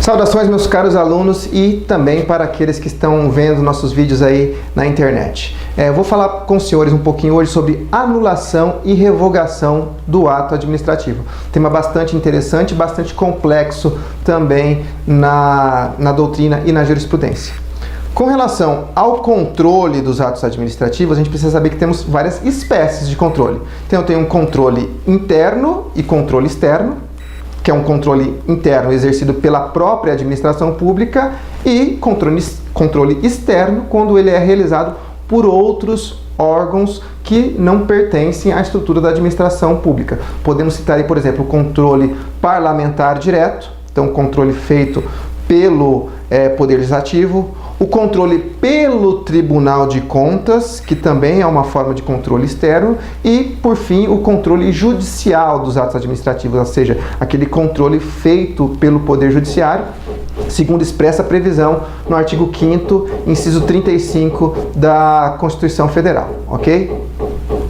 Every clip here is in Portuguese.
Saudações, meus caros alunos, e também para aqueles que estão vendo nossos vídeos aí na internet. Eu vou falar com os senhores um pouquinho hoje sobre anulação e revogação do ato administrativo. Tema bastante interessante, bastante complexo também na doutrina e na jurisprudência. Com relação ao controle dos atos administrativos, a gente precisa saber que temos várias espécies de controle. Então, eu tenho um controle interno e controle externo, que é um controle interno exercido pela própria administração pública, e controle externo, quando ele é realizado por outros órgãos que não pertencem à estrutura da administração pública. Podemos citar aí, por exemplo, o controle parlamentar direto, então controle feito pelo Poder Legislativo, o controle pelo Tribunal de Contas, que também é uma forma de controle externo, e, por fim, o controle judicial dos atos administrativos, ou seja, aquele controle feito pelo Poder Judiciário, segundo expressa previsão no artigo 5º, inciso 35 da Constituição Federal, ok?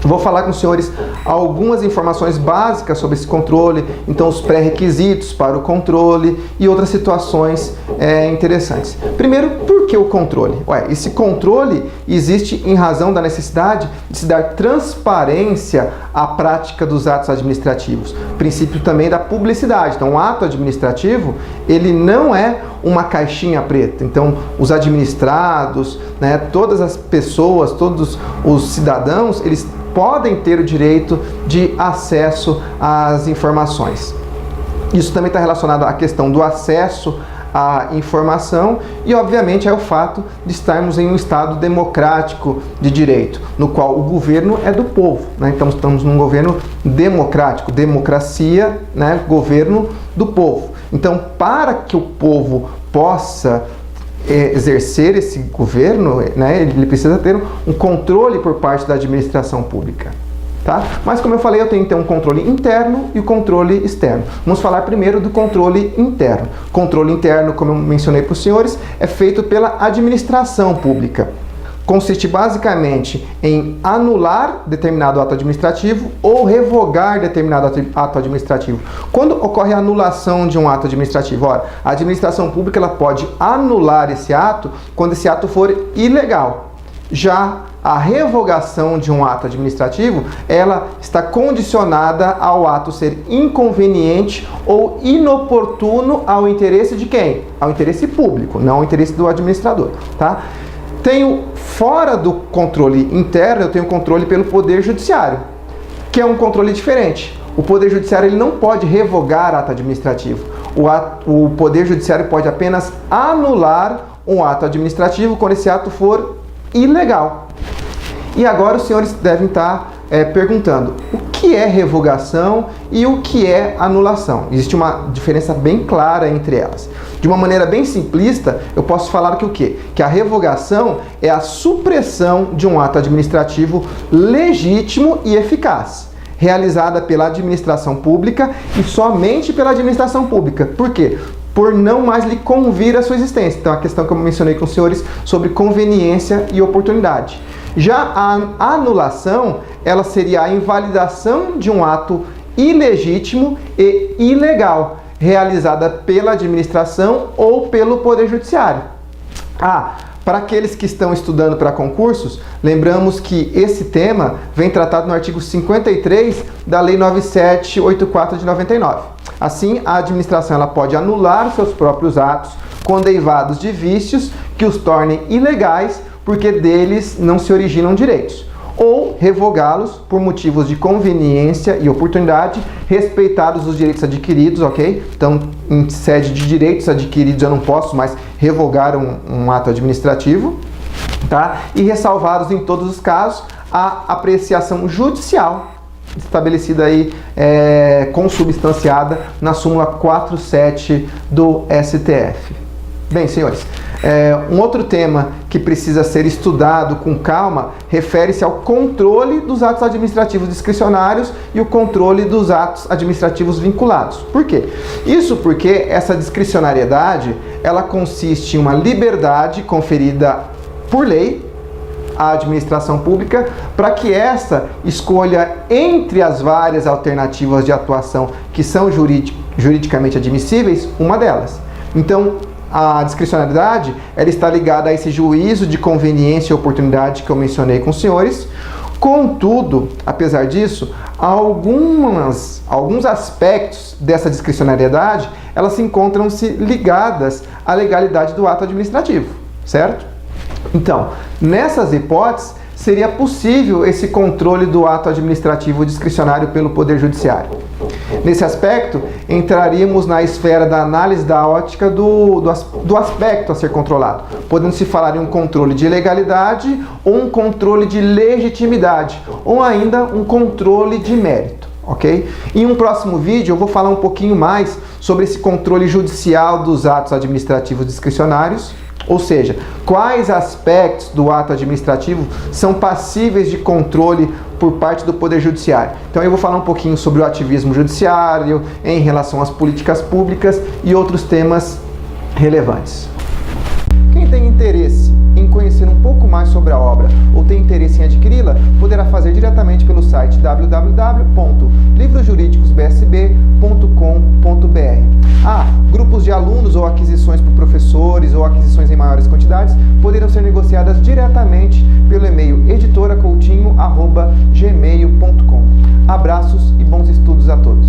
Vou falar com os senhores algumas informações básicas sobre esse controle, então os pré-requisitos para o controle e outras situações interessantes. Primeiro, por que o controle? Esse controle existe em razão da necessidade de se dar transparência à prática dos atos administrativos. Princípio também da publicidade. Então, o ato administrativo, ele não é uma caixinha preta. Então, os administrados, todas as pessoas, todos os cidadãos, eles podem ter o direito de acesso às informações. Isso também está relacionado à questão do acesso à informação e, obviamente, é o fato de estarmos em um Estado democrático de direito, no qual o governo é do povo, Então, estamos num governo democrático, democracia, governo do povo. Então, para que o povo possa exercer esse governo, ele precisa ter um controle por parte da administração pública, tá? Mas, como eu falei, eu tenho então um controle interno e o controle externo. Vamos falar primeiro do controle interno. Controle interno, como eu mencionei para os senhores, é feito pela administração pública. Consiste basicamente em anular determinado ato administrativo ou revogar determinado ato administrativo. Quando ocorre a anulação de um ato administrativo? Ora, a administração pública ela pode anular esse ato quando esse ato for ilegal. Já a revogação de um ato administrativo, ela está condicionada ao ato ser inconveniente ou inoportuno ao interesse de quem? Ao interesse público, não ao interesse do administrador, tá? Tenho, fora do controle interno, eu tenho controle pelo Poder Judiciário, que é um controle diferente. O Poder Judiciário ele não pode revogar ato administrativo. O Poder Judiciário pode apenas anular um ato administrativo quando esse ato for ilegal. E agora os senhores devem estar perguntando, o que é revogação e o que é anulação? Existe uma diferença bem clara entre elas. De uma maneira bem simplista, eu posso falar que o quê? Que a revogação é a supressão de um ato administrativo legítimo e eficaz, realizada pela administração pública e somente pela administração pública. Por quê? Por não mais lhe convir a sua existência. Então, a questão que eu mencionei com os senhores sobre conveniência e oportunidade. Já a anulação, ela seria a invalidação de um ato ilegítimo e ilegal, realizada pela administração ou pelo Poder Judiciário. Para aqueles que estão estudando para concursos, lembramos que esse tema vem tratado no artigo 53 da Lei 9784 de 99. Assim, a administração ela pode anular seus próprios atos quando derivados de vícios que os tornem ilegais porque deles não se originam direitos, ou revogá-los por motivos de conveniência e oportunidade, respeitados os direitos adquiridos, ok? Então, em sede de direitos adquiridos, eu não posso mais revogar um ato administrativo, tá? E ressalvados em todos os casos a apreciação judicial, estabelecida aí, consubstanciada na súmula 47 do STF. Bem, senhores, um outro tema que precisa ser estudado com calma refere-se ao controle dos atos administrativos discricionários e o controle dos atos administrativos vinculados. Por quê? Isso porque essa discricionariedade, ela consiste em uma liberdade conferida por lei à administração pública para que essa escolha entre as várias alternativas de atuação que são juridicamente admissíveis, uma delas. Então, a discricionariedade, ela está ligada a esse juízo de conveniência e oportunidade que eu mencionei com os senhores. Contudo, apesar disso, alguns aspectos dessa discricionariedade, elas se encontram-se ligadas à legalidade do ato administrativo, certo? Então, nessas hipóteses, seria possível esse controle do ato administrativo discricionário pelo Poder Judiciário. Nesse aspecto, entraríamos na esfera da análise da ótica do aspecto a ser controlado, podendo se falar em um controle de legalidade ou um controle de legitimidade, ou ainda um controle de mérito, ok? Em um próximo vídeo eu vou falar um pouquinho mais sobre esse controle judicial dos atos administrativos discricionários, ou seja, quais aspectos do ato administrativo são passíveis de controle por parte do Poder Judiciário. Então eu vou falar um pouquinho sobre o ativismo judiciário em relação às políticas públicas e outros temas relevantes. Quem tem interesse em conhecer um pouco mais sobre a obra ou tem interesse em adquiri-la, poderá fazer diretamente pelo site www.livrojuridicosbsb.com.br. Grupos de alunos ou aquisições por professores ou aquisições em maiores quantidades poderão ser negociadas diretamente pelo e-mail editoracoutinho@gmail.com. Abraços e bons estudos a todos.